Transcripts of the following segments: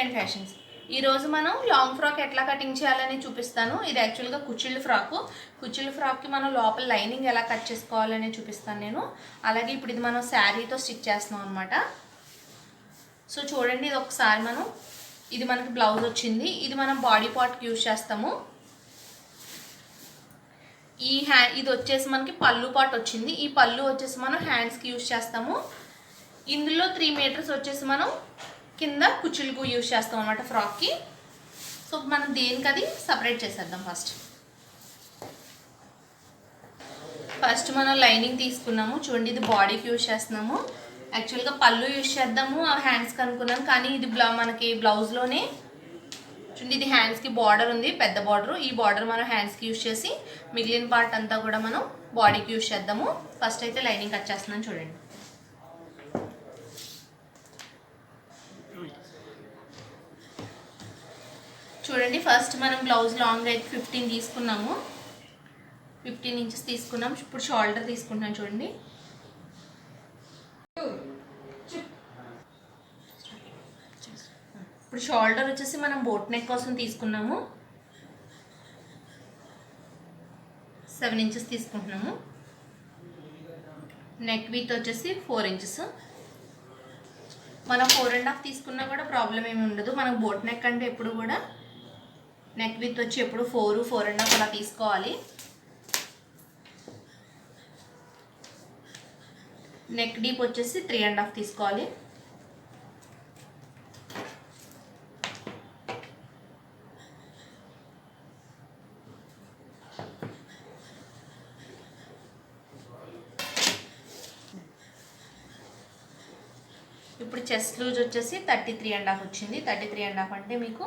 Indian fashions. ఈరోజు మనం long frock ఎట్లా కటింగ్ చేయాలని చూపిస్తాను. ఇది యాక్చువల్గా కుచ్చిళ్ళ ఫ్రాక్కి మనం లోపల లైనింగ్ ఎలా కట్ చేసుకోవాలని చూపిస్తాను నేను. అలాగే ఇప్పుడు ఇది మనం శారీతో స్టిచ్ చేస్తున్నాం అనమాట. సో చూడండి, ఇది ఒకసారి ఇది మనకి బ్లౌజ్ వచ్చింది. ఇది మనం బాడీ పార్ట్కి యూజ్ చేస్తాము. ఇది వచ్చేసి మనకి పళ్ళు పార్ట్ వచ్చింది. ఈ పళ్ళు వచ్చేసి మనం హ్యాండ్స్కి యూజ్ చేస్తాము. ఇందులో 3 మీటర్స్ వచ్చేసి మనం కింద కుచ్చులకు యూజ్ చేస్తాం అన్నమాట ఫ్రాక్కి. సో మనం దేనికి అది సపరేట్ చేసేద్దాం. ఫస్ట్ మనం లైనింగ్ తీసుకున్నాము. చూడండి, ఇది బాడీకి యూజ్ చేస్తున్నాము. యాక్చువల్గా పళ్ళు యూజ్ చేద్దాము హ్యాండ్స్కి అనుకున్నాను, కానీ ఇది మనకి బ్లౌజ్లోనే చూడండి, ఇది హ్యాండ్స్కి బార్డర్ ఉంది, పెద్ద బార్డర్. ఈ బార్డర్ మనం హ్యాండ్స్కి యూజ్ చేసి మిగిలిన పార్ట్ అంతా కూడా మనం బాడీకి యూజ్ చేద్దాము. ఫస్ట్ అయితే లైనింగ్ కట్ చేస్తున్నాను చూడండి. చూడండి, ఫస్ట్ మనం బ్లౌజ్ లాంగ్ అయితే 15 తీసుకున్నాము. 15 ఇంచెస్ తీసుకున్నాం. ఇప్పుడు షోల్డర్ తీసుకుంటున్నాం చూడండి. ఇప్పుడు షోల్డర్ వచ్చేసి మనం బోట్ నెక్ కోసం తీసుకున్నాము. 7 ఇంచెస్ తీసుకుంటున్నాము. నెక్ విత్ వచ్చేసి 4 ఇంచెస్. మనం 4.5 తీసుకున్నా కూడా ప్రాబ్లం ఏమి ఉండదు. మనకు బోట్ నెక్ అంటే ఎప్పుడు కూడా నెక్ విత్ వచ్చి ఎప్పుడు 4.5 అలా తీసుకోవాలి. నెక్ డీప్ వచ్చేసి 3.5 తీసుకోవాలి. ఇప్పుడు చెస్ట్ లూజ్ వచ్చేసి 33.5 వచ్చింది. 33.5 అంటే మీకు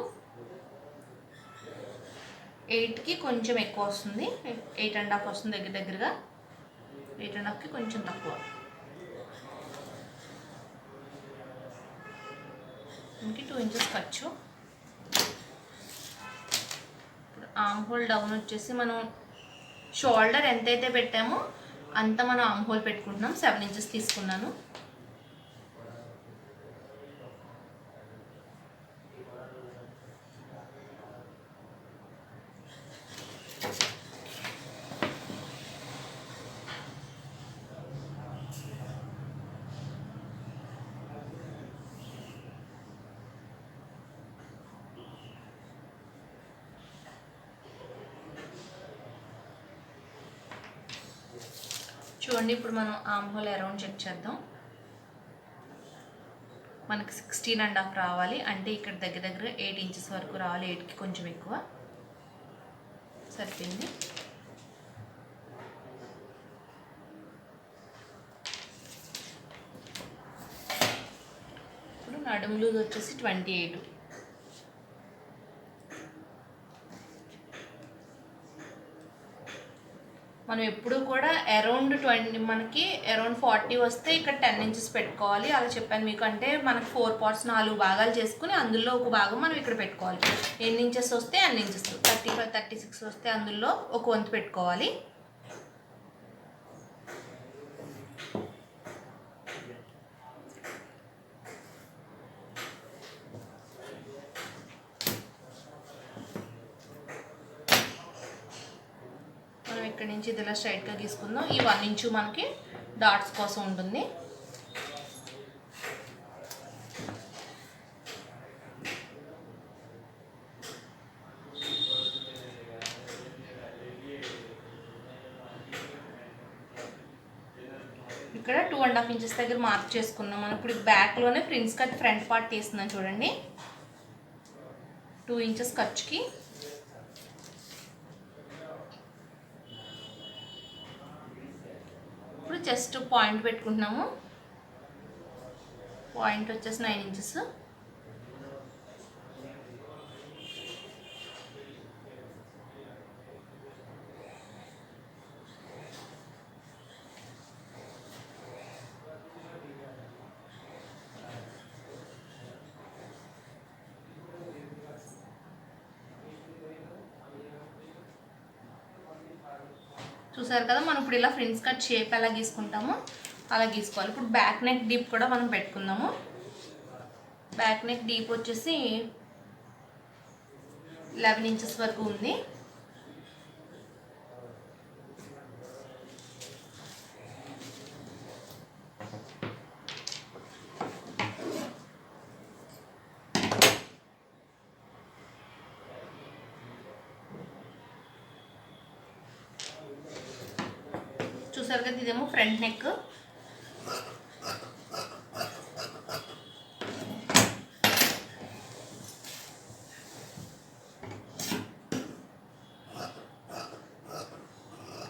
8కి కొంచెం ఎక్కువ వస్తుంది. 8.5 వస్తుంది దగ్గరగా. 8.5కి కొంచెం తక్కువ. ఇంక 2 ఇంచెస్ ఖర్చు. ఇప్పుడు ఆర్మ్ హోల్ డౌన్ వచ్చేసి మనం షోల్డర్ ఎంతైతే పెట్టామో అంత మనం ఆర్మ్ హోల్ పెట్టుకుంటున్నాం. 7 ఇంచెస్ తీసుకున్నాను. చూడండి, ఇప్పుడు మనం ఆర్మ్ హోల్ అరౌండ్ చెక్ చేద్దాం. మనకి 16.5 రావాలి. అంటే ఇక్కడ దగ్గర 8 ఇంచెస్ వరకు రావాలి. 8కి కొంచెం ఎక్కువ సరిపోయింది. ఇప్పుడు నడుము లూజ్ వచ్చేసి 28. మనం ఎప్పుడు కూడా అరౌండ్ 40 వస్తే ఇక్కడ 10 ఇంచెస్ పెట్టుకోవాలి. అలా చెప్పాను మీకు. అంటే మనకు 4 పార్ట్స్ 4 భాగాలు చేసుకుని అందులో ఒక భాగం మనం ఇక్కడ పెట్టుకోవాలి. ఎన్ని ఇంచెస్ వస్తే అన్ని ఇంచెస్. 35, 36 వస్తే అందులో ఒక వంతు పెట్టుకోవాలి. ఇక్కడ నుంచి ఇది ఇలా స్ట్రైట్గా గీసుకుందాం. ఈ 1 ఇంచు మనకి డాట్స్ కోసం ఉంటుంది. ఇక్కడ 2.5 ఇంచెస్ దగ్గర మార్క్ చేసుకున్నాం. మనం ఇప్పుడు బ్యాక్లోనే ప్రిన్స్ కట్ ఫ్రంట్ పార్ట్ తీస్తున్నాం చూడండి. 2 ఇంచెస్ ఖర్చుకి ఇప్పుడు జస్ట్ పాయింట్ పెట్టుకుంటున్నాము. పాయింట్ వచ్చేసి 9 ఇంచెస్. చూసారు కదా, మనం ఇప్పుడు ఇలా ఫ్రిన్స్ కట్ షేప్ ఎలా గీసుకుంటామో అలా గీసుకోవాలి. ఇప్పుడు బ్యాక్ నెక్ డీప్ కూడా మనం పెట్టుకుందాము. బ్యాక్ నెక్ డీప్ వచ్చేసి 11 ఇంచెస్ వరకు ఉంది. చూసారు కదా, ఇదేమో ఫ్రంట్ నెక్.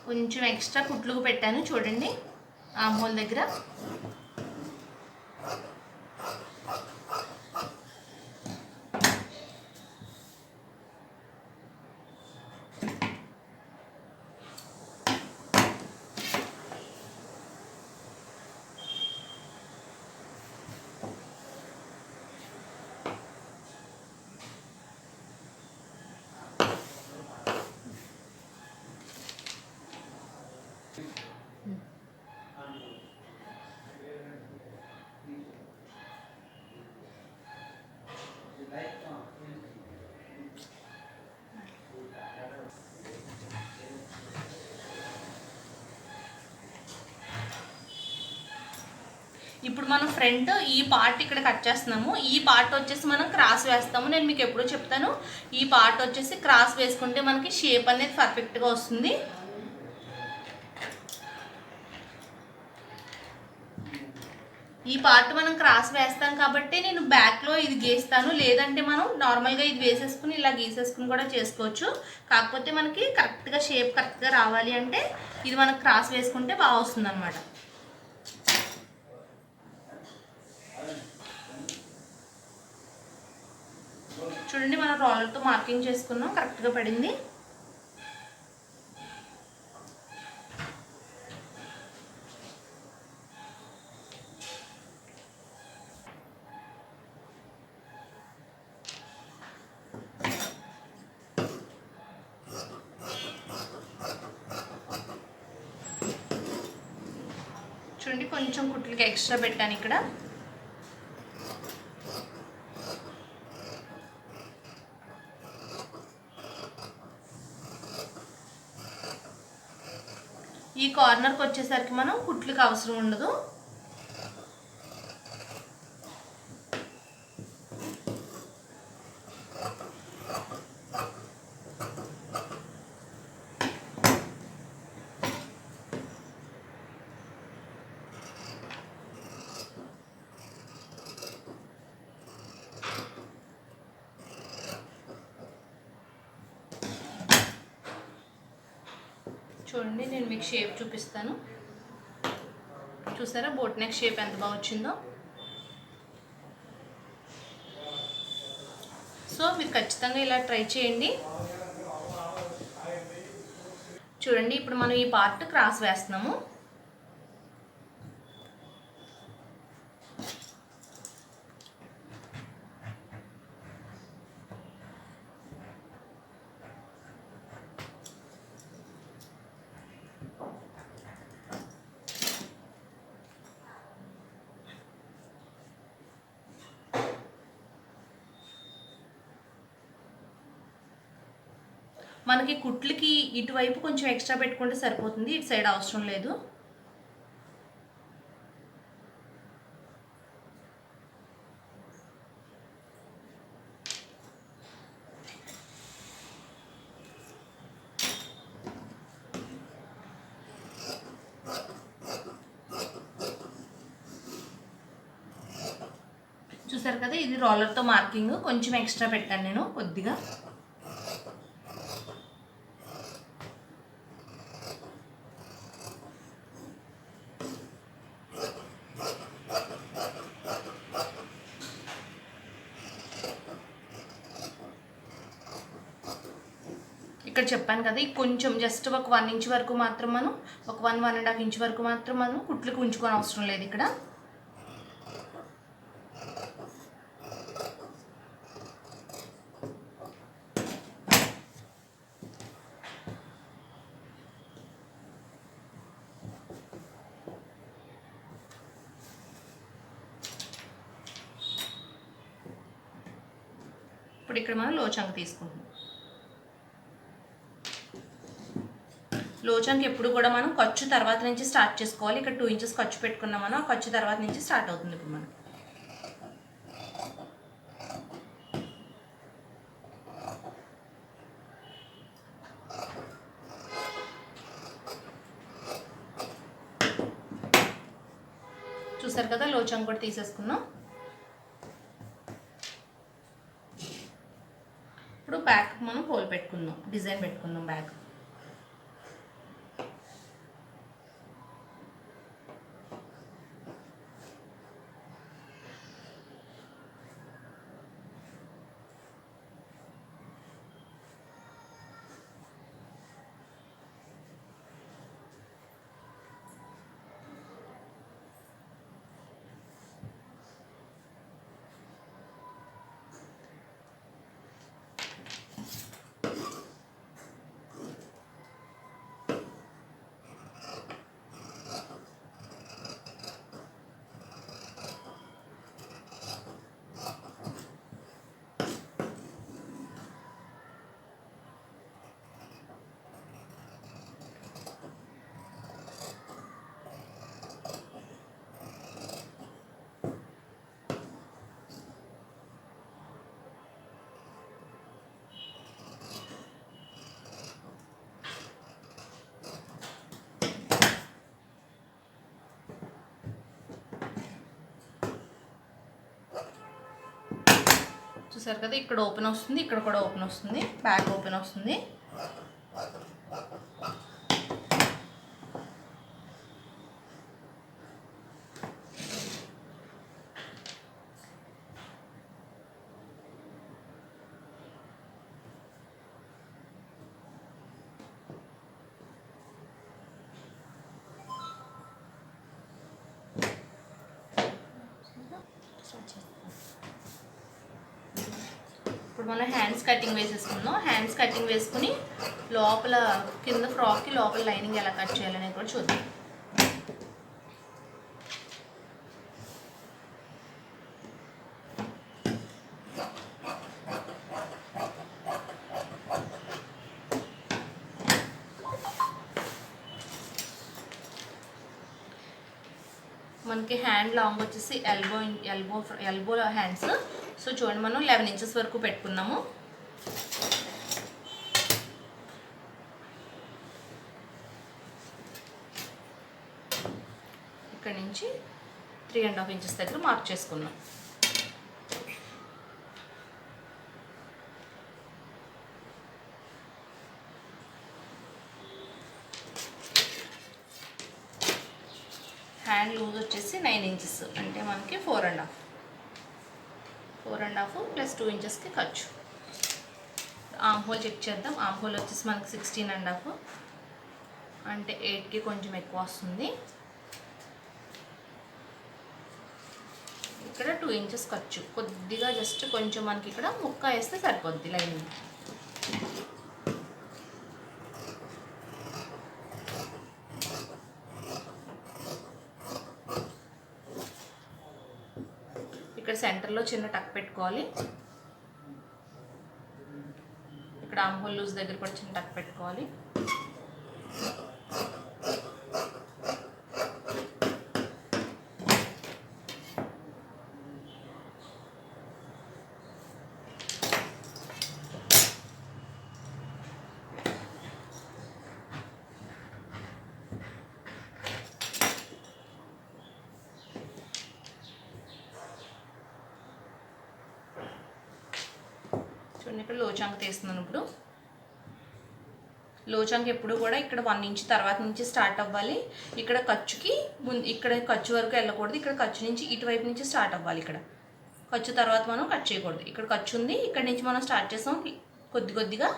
కొంచెం ఎక్స్ట్రా కుట్లు పెట్టాను చూడండి ఆర్మ్ హోల్ దగ్గర. ఇప్పుడు మనం ఫ్రంట్ ఈ పార్ట్ ఇక్కడ కట్ చేస్తున్నాము. ఈ పార్ట్ వచ్చేసి మనం క్రాస్ వేస్తాము. నేను మీకు ఎప్పుడూ చెప్తాను, ఈ పార్ట్ వచ్చేసి క్రాస్ వేసుకుంటే మనకి షేప్ అనేది పర్ఫెక్ట్గా వస్తుంది. ఈ పార్ట్ మనం క్రాస్ వేస్తాం కాబట్టి నేను బ్యాక్లో ఇది గీస్తాను. లేదంటే మనం నార్మల్గా ఇది వేసేసుకుని ఇలా గీసేసుకుని కూడా చేసుకోవచ్చు. కాకపోతే మనకి కరెక్ట్గా షేప్ కరెక్ట్గా రావాలి అంటే ఇది మనకు క్రాస్ వేసుకుంటే బాగా వస్తుంది అన్నమాట. చూడండి, మనం రోలర్తో మార్కింగ్ చేసుకున్నాం, కరెక్ట్గా పడింది. చూడండి, కొంచెం కుట్లకి ఎక్స్ట్రా పెట్టాను ఇక్కడ. ఈ కార్నర్కి వచ్చేసరికి మనం కుట్లకి అవసరం ఉండదు. చూడండి, నేను మీకు షేప్ చూపిస్తాను. చూసారా బోట్ నెక్ షేప్ ఎంత బాగా వచ్చిందో. సో మీరు ఖచ్చితంగా ఇలా ట్రై చేయండి. చూడండి, ఇప్పుడు మనం ఈ పార్ట్ క్రాస్ వేస్తున్నాము. మనకి కుట్లకి ఇటువైపు కొంచెం ఎక్స్ట్రా పెట్టుకుంటే సరిపోతుంది, ఇటు సైడ్ అవసరం లేదు. చూసారు కదా, ఇది రోలర్తో మార్కింగ్ కొంచెం ఎక్స్ట్రా పెట్టాను నేను కొద్దిగా. ఇక్కడ చెప్పాను కదా, కొంచెం జస్ట్ ఒక 1 ఇంచ్ వరకు మాత్రం మనం, ఒక 1-1.5 ఇంచ్ వరకు మాత్రం మనం కుట్లకు ఉంచుకొని అవసరం లేదు ఇక్కడ. ఇప్పుడు ఇక్కడ మనం లోచంక తీసుకుంటున్నాం. లోచంక ఎప్పుడు కూడా మనం ఖర్చు తర్వాత నుంచి స్టార్ట్ చేసుకోవాలి. ఇక్కడ 2 ఇంచెస్ ఖర్చు పెట్టుకున్నాం మనం, ఆ ఖర్చు తర్వాత నుంచి స్టార్ట్ అవుతుంది ఇప్పుడు మనకి. చూసారు కదా, లోచంక కూడా తీసేసుకున్నాం. ఇప్పుడు బ్యాక్ మనం హోల్ పెట్టుకుందాం, డిజైన్ పెట్టుకుందాం బ్యాక్. చూసారు కదా, ఇక్కడ ఓపెన్ వస్తుంది, ఇక్కడ కూడా ఓపెన్ వస్తుంది, బ్యాక్ ఓపెన్ వస్తుంది. ఇప్పుడు మనం హ్యాండ్స్ కటింగ్ వేసేసుకుందాం. హ్యాండ్స్ కటింగ్ వేసుకుని లోపల కింద ఫ్రాక్కి లోపల లైనింగ్ ఎలా కట్ చేయాలనేది కూడా చూద్దాం. మనకి హ్యాండ్ లాంగ్ వచ్చేసి ఎల్బో హ్యాండ్స్. సో చూడండి, మనం 11 ఇంచెస్ వరకు పెట్టుకున్నాము. ఇక్కడ నుంచి 3.5 ఇంచెస్ దగ్గర మార్క్ చేసుకున్నాం. హ్యాండ్ లూజ్ వచ్చేసి 9 ఇంచెస్, అంటే మనకి 4.5 ప్లస్ 2 ఇంచెస్కి ఖర్చు. ఆమ్ హోల్ చెక్ చేద్దాం. ఆమ్ హోల్ వచ్చేసి మనకి 16.5, అంటే 8కి కొంచెం ఎక్కువ వస్తుంది. ఇక్కడ 2 ఇంచెస్ ఖర్చు, కొద్దిగా జస్ట్ కొంచెం మనకి ఇక్కడ ముక్క వేస్తే సరిపోద్ది లైనింగ్. ఇక్కడ సెంటర్లో చిన్న టక్ పెట్టుకోవాలి. ఇక్కడ ఆమ్ హోల్ లూజ్ దగ్గర కూడా చిన్న టక్ పెట్టుకోవాలి. చూడండి, ఇక్కడ లోచంక తీస్తున్నాను. ఇప్పుడు లోచంక ఎప్పుడు కూడా ఇక్కడ 1 ఇంచ్ తర్వాత నుంచి స్టార్ట్ అవ్వాలి. ఇక్కడ ఖర్చుకి ఇక్కడ ఖర్చు వరకు వెళ్ళకూడదు. ఇక్కడ ఖర్చు నుంచి ఇటువైపు నుంచి స్టార్ట్ అవ్వాలి. ఇక్కడ ఖర్చు తర్వాత మనం కట్ చేయకూడదు. ఇక్కడ ఖర్చు ఉంది, ఇక్కడ నుంచి మనం స్టార్ట్ చేసాం కొద్దిగా.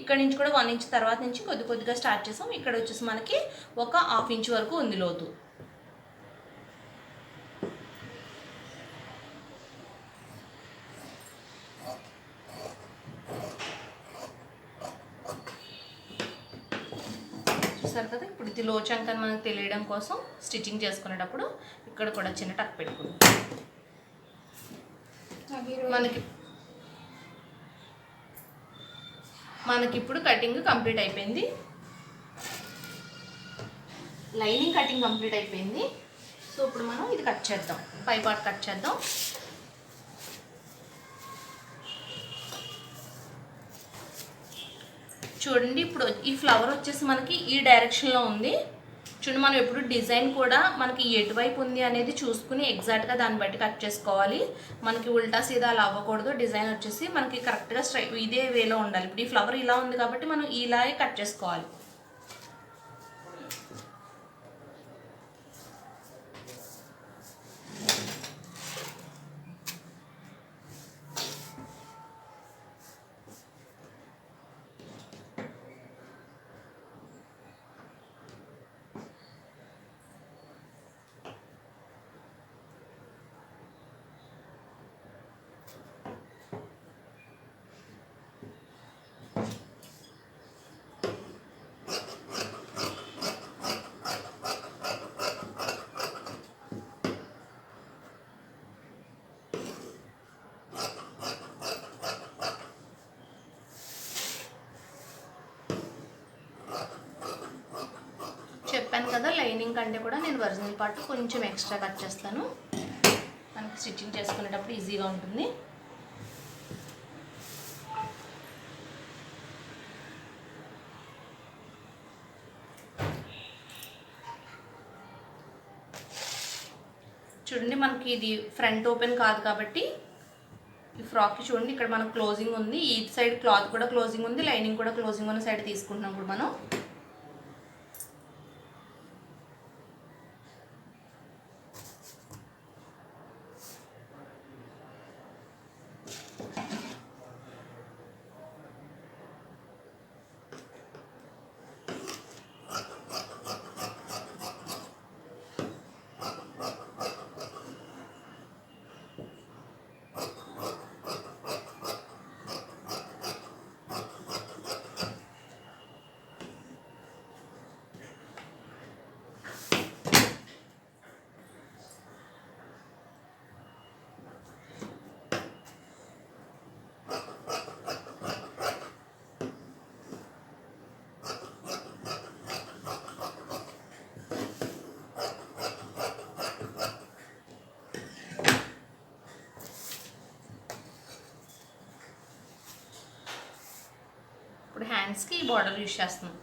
ఇక్కడ నుంచి కూడా 1 ఇంచ్ తర్వాత నుంచి కొద్దిగా స్టార్ట్ చేసాం. ఇక్కడ వచ్చేసి మనకి ఒక 1/2 ఇంచ్ వరకు ఉంది లోతు. చూసారు కదా, ఇప్పుడు ఇది లోచంక అని మనకు తెలియడం కోసం స్టిచ్చింగ్ చేసుకునేటప్పుడు ఇక్కడ కూడా చిన్న టక్ పెట్టుకుంటాం. మనకి మనకి ఇప్పుడు కటింగ్ కంప్లీట్ అయిపోయింది. లైనింగ్ కటింగ్ కంప్లీట్ అయిపోయింది. సో ఇప్పుడు మనం ఇది కట్ చేద్దాం, పై పార్ట్ కట్ చేద్దాం. చూడండి ఇప్పుడు ఈ ఫ్లవర్ వచ్చేసి మనకి ఈ డైరెక్షన్లో ఉంది. చూడండి మనం ఎప్పుడు డిజైన్ కూడా మనకి ఎటువైపు ఉంది అనేది చూసుకుని ఎగ్జాక్ట్గా దాన్ని బట్టి కట్ చేసుకోవాలి. మనకి ఉల్టా సీదా అలా అవ్వకూడదు. డిజైన్ వచ్చేసి మనకి కరెక్ట్గా ఇదే వేలో ఉండాలి. ఇప్పుడు ఈ ఫ్లవర్ ఇలా ఉంది కాబట్టి మనం ఇలాగే కట్ చేసుకోవాలి. చెప్పాను కదా, లైనింగ్ కంటే కూడా నేను ఒరిజినల్ పార్ట్ కొంచెం ఎక్స్ట్రా కట్ చేస్తాను. మనకి స్టిచ్చింగ్ చేసుకునేటప్పుడు ఈజీగా ఉంటుంది. చూడండి మనకి ఇది ఫ్రంట్ ఓపెన్ కాదు కాబట్టి ఈ ఫ్రాక్కి చూడండి ఇక్కడ మనకు క్లోజింగ్ ఉంది. ఈ సైడ్ క్లాత్ కూడా క్లోజింగ్ ఉంది, లైనింగ్ కూడా క్లోజింగ్ ఉన్న సైడ్ తీసుకుంటున్నాం ఇప్పుడు మనం. ఇప్పుడు హ్యాండ్స్కి ఈ బార్డర్ యూజ్ చేస్తున్నాం.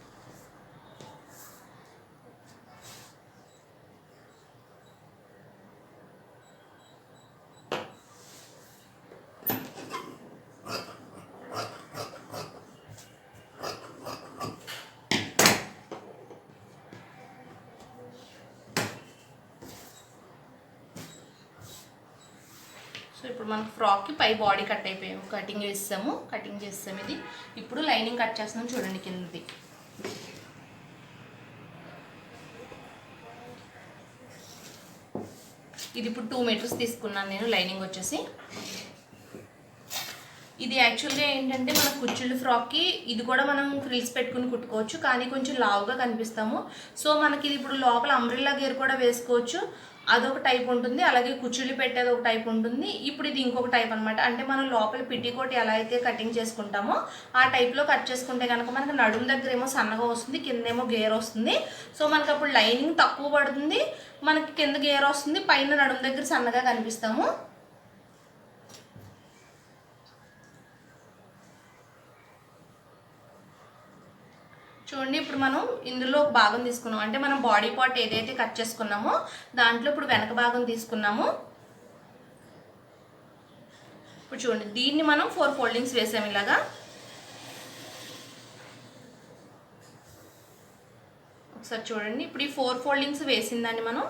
సో ఇప్పుడు మనకు ఫ్రాక్కి పై బాడీ కట్ అయిపోయాము, కటింగ్ చేస్తాము ఇది. ఇప్పుడు లైనింగ్ కట్ చేస్తున్నాం చూడండి కిందది. ఇది ఇప్పుడు 2 మీటర్స్ తీసుకున్నాను నేను లైనింగ్ వచ్చేసి. ఇది యాక్చువల్గా ఏంటంటే మన కుచ్చుళ్ళ ఫ్రాక్కి ఇది కూడా మనం ఫ్రిల్స్ పెట్టుకుని కుట్టుకోవచ్చు, కానీ కొంచెం లావుగా కనిపిస్తాము. సో మనకి ఇది ఇప్పుడు లోపల అంబ్రెల్లా గేర్ కూడా వేసుకోవచ్చు, అదొక టైప్ ఉంటుంది. అలాగే కుచ్చుళ్ళు పెట్టేది ఒక టైప్ ఉంటుంది. ఇప్పుడు ఇది ఇంకొక టైప్ అనమాట. అంటే మనం లోపల పిట్టికోట్ ఎలా అయితే కటింగ్ చేసుకుంటామో ఆ టైప్లో కట్ చేసుకుంటే కనుక మనకి నడుము దగ్గర ఏమో సన్నగా వస్తుంది, కిందేమో గేర్ వస్తుంది. సో మనకి అప్పుడు లైనింగ్ తక్కువ పడుతుంది, మనకి కింద గేర్ వస్తుంది, పైన నడుము దగ్గర సన్నగా కనిపిస్తాము. చూడండి ఇప్పుడు మనం ఇందులో ఒక భాగం తీసుకున్నాం, అంటే మనం బాడీ పార్ట్ ఏదైతే కట్ చేసుకున్నామో దాంట్లో ఇప్పుడు వెనక భాగం తీసుకున్నాము. ఇప్పుడు చూడండి దీన్ని మనం 4 ఫోల్డింగ్స్ వేసాము ఇలాగా. ఒకసారి చూడండి ఇప్పుడు ఈ 4 ఫోల్డింగ్స్ వేసిన దాన్ని మనం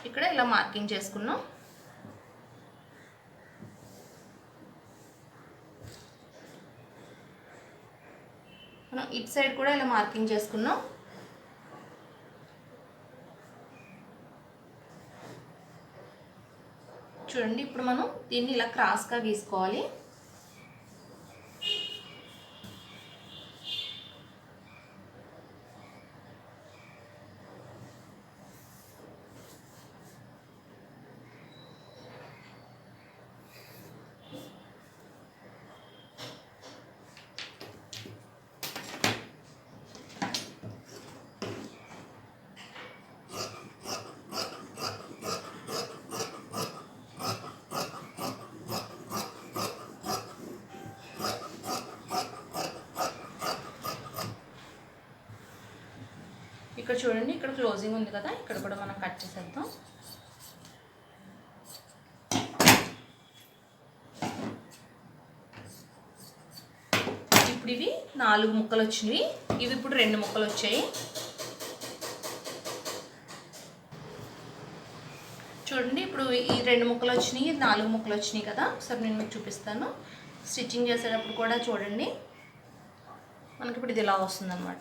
ఇక్కడ ఇలా మార్కింగ్ చేసుకున్నాం. మనం ఇటు సైడ్ కూడా ఇలా మార్కింగ్ చేసుకున్నాం. చూడండి ఇప్పుడు మనం దీన్ని ఇలా క్రాస్గా గీసుకోవాలి. ఇక్కడ చూడండి, ఇక్కడ క్లోజింగ్ ఉంది కదా, ఇక్కడ కూడా మనం కట్ చేసేద్దాం. ఇప్పుడు ఇవి 4 ముక్కలు వచ్చినవి, ఇవి ఇప్పుడు 2 ముక్కలు వచ్చాయి. చూడండి, ఇప్పుడు ఈ 2 ముక్కలు వచ్చినాయి, 4 ముక్కలు వచ్చినాయి కదా. ఒకసారి నేను మీకు చూపిస్తాను. స్టిచ్చింగ్ చేసేటప్పుడు కూడా చూడండి, మనకి ఇప్పుడు ఇది ఇలా వస్తుందన్నమాట.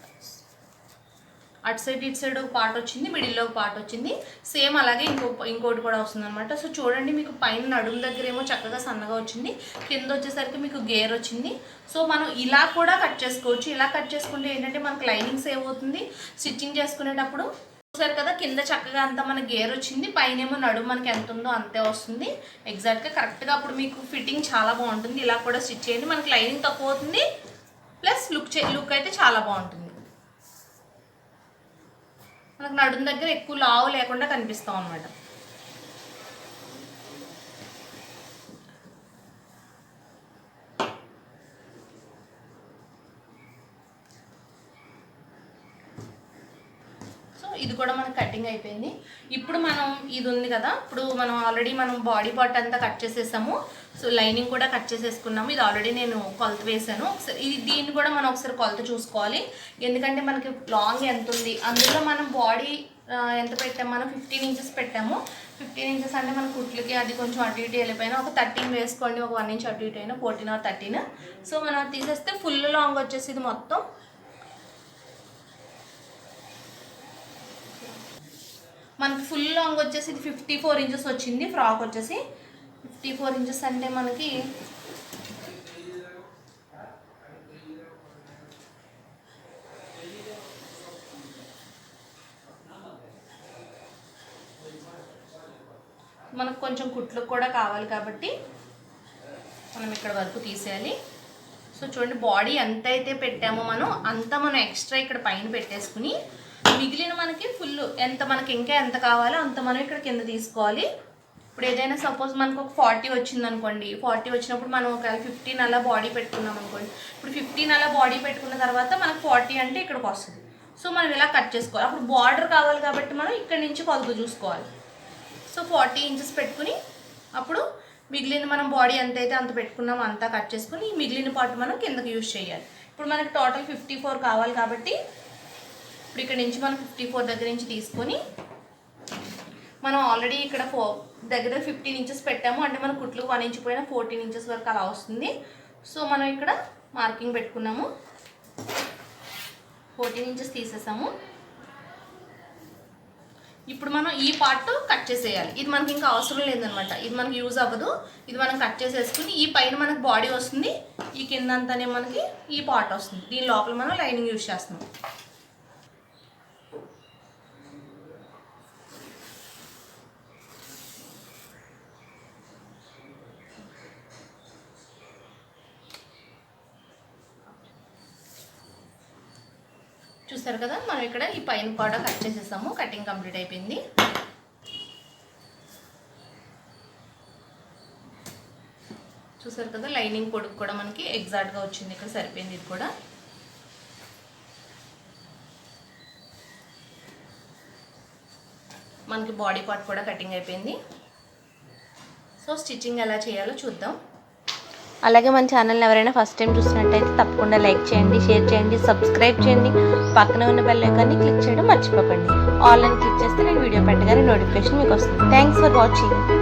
అటు సైడ్ ఇటు సైడ్ ఒక పార్ట్ వచ్చింది, మిడిల్లో ఒక పార్ట్ వచ్చింది, సేమ్ అలాగే ఇంకోటి కూడా వస్తుందన్నమాట. సో చూడండి, మీకు పైన నడుము దగ్గర ఏమో చక్కగా సన్నగా వచ్చింది, కింద వచ్చేసరికి మీకు గేర్ వచ్చింది. సో మనం ఇలా కూడా కట్ చేసుకోవచ్చు. ఇలా కట్ చేసుకుంటే ఏంటంటే మనకు లైనింగ్ సేవ్ అవుతుంది. స్టిచ్చింగ్ చేసుకునేటప్పుడు చూసారు కదా, కింద చక్కగా అంతా మనకి గేర్ వచ్చింది, పైన ఏమో నడుము మనకి ఎంత ఉందో అంతే వస్తుంది ఎగ్జాక్ట్గా కరెక్ట్గా. అప్పుడు మీకు ఫిట్టింగ్ చాలా బాగుంటుంది. ఇలా కూడా స్టిచ్ చేయండి, మనకి లైనింగ్ తక్కువ అవుతుంది, ప్లస్ లుక్ అయితే చాలా బాగుంటుంది. మనకు నడుము దగ్గర ఎక్కువ లావు లేకుండా కనిపిస్తాం అన్నమాట. ఇది కూడా మనకు కటింగ్ అయిపోయింది. ఇప్పుడు మనం ఇది ఉంది కదా, ఇప్పుడు మనం ఆల్రెడీ మనం బాడీ పార్ట్ అంతా కట్ చేసేసాము. సో లైనింగ్ కూడా కట్ చేసేసుకున్నాము. ఇది ఆల్రెడీ నేను కొలత వేసాను. ఒకసారి దీన్ని కూడా మనం ఒకసారి కొలత చూసుకోవాలి, ఎందుకంటే మనకి లాంగ్ ఎంత ఉంది, అందులో మనం బాడీ ఎంత పెట్టాము, మనం 15 ఇంచెస్ పెట్టాము. 15 ఇంచెస్ అంటే మన కుట్లకి అది కొంచెం అటు ఇటు వెళ్ళిపోయినా ఒక 13 వేసుకోండి, ఒక 1 ఇంచ్ అటు ఇటు అయినా 14 or 13. సో మనం తీసేస్తే ఫుల్ లాంగ్ వచ్చేసి ఇది మొత్తం మనకి ఫుల్ లాంగ్ వచ్చేసి ఇది 54 ఇంచెస్ వచ్చింది. ఫ్రాక్ వచ్చేసి 54 ఇంచెస్ అంటే మనకి కొంచెం కుట్లకు కూడా కావాలి కాబట్టి మనం ఇక్కడ వరకు తీసేయాలి. సో చూడండి, బాడీ ఎంత అయితే పెట్టామో మనం ఎక్స్ట్రా ఇక్కడ పైన పెట్టేసుకుని మిగిలిన మనకి ఫుల్ మనకి ఇంకా ఎంత కావాలో అంత మనం ఇక్కడ కింద తీసుకోవాలి. ఇప్పుడు ఏదైనా సపోజ్ మనకు ఒక 40 వచ్చింది అనుకోండి, 40 వచ్చినప్పుడు మనం ఒకవేళ 15 అలా బాడీ పెట్టుకున్నాం అనుకోండి, ఇప్పుడు 15 అలా బాడీ పెట్టుకున్న తర్వాత మనకు 40 అంటే ఇక్కడికి వస్తుంది. సో మనం ఇలా కట్ చేసుకోవాలి. అప్పుడు బార్డర్ కావాలి కాబట్టి మనం ఇక్కడ నుంచి కొలత చూసుకోవాలి. సో 40 ఇంచెస్ పెట్టుకుని అప్పుడు మిగిలిన మనం బాడీ ఎంతైతే అంత పెట్టుకున్నామో అంతా కట్ చేసుకుని ఈ మిగిలిన పార్ట్ మనం కిందకి యూజ్ చేయాలి. ఇప్పుడు మనకి టోటల్ 54 కావాలి కాబట్టి ఇప్పుడు ఇక్కడ నుంచి మనం 54 దగ్గర నుంచి తీసుకొని మనం ఆల్రెడీ ఇక్కడ దగ్గర 15 ఇంచెస్ పెట్టాము, అంటే మన కుట్లు 1 ఇంచ్ పోయినా 14 ఇంచెస్ వరకు అలా వస్తుంది. సో మనం ఇక్కడ మార్కింగ్ పెట్టుకున్నాము, 14 ఇంచెస్ తీసేసాము. ఇప్పుడు మనం ఈ పార్ట్ కట్ చేసేయాలి. ఇది మనకి ఇంకా అవసరం లేదనమాట, ఇది మనకి యూజ్ అవ్వదు. ఇది మనం కట్ చేసేసుకుని ఈ పైన మనకు బాడీ వస్తుంది, ఈ కింద అంతానే మనకి ఈ పార్ట్ వస్తుంది. దీని లోపల మనం లైనింగ్ యూజ్ చేస్తున్నాం. చూసారు కదా, మనం ఇక్కడ ఈ పైన పార్ట్ కట్ చేసేసాము. కటింగ్ కంప్లీట్ అయిపోయింది. చూసారు కదా, లైనింగ్ పొడుగు కూడా మనకి ఎగ్జాక్ట్గా వచ్చింది, ఇక్కడ సరిపోయింది. ఇది కూడా మనకి బాడీ పార్ట్ కూడా కటింగ్ అయిపోయింది. సో స్టిచ్చింగ్ ఎలా చేయాలో చూద్దాం. అలాగే మన ఛానల్ని ఎవరైనా ఫస్ట్ టైం చూసినట్టయితే తప్పకుండా లైక్ చేయండి, షేర్ చేయండి, సబ్స్క్రైబ్ చేయండి, పక్కన ఉన్న బెల్ ఐకాన్ని క్లిక్ చేయడం మర్చిపోకండి. ఆల్ అని క్లిక్ చేస్తే నేను వీడియో పెట్టగానే నోటిఫికేషన్ మీకు వస్తుంది. Thanks for watching.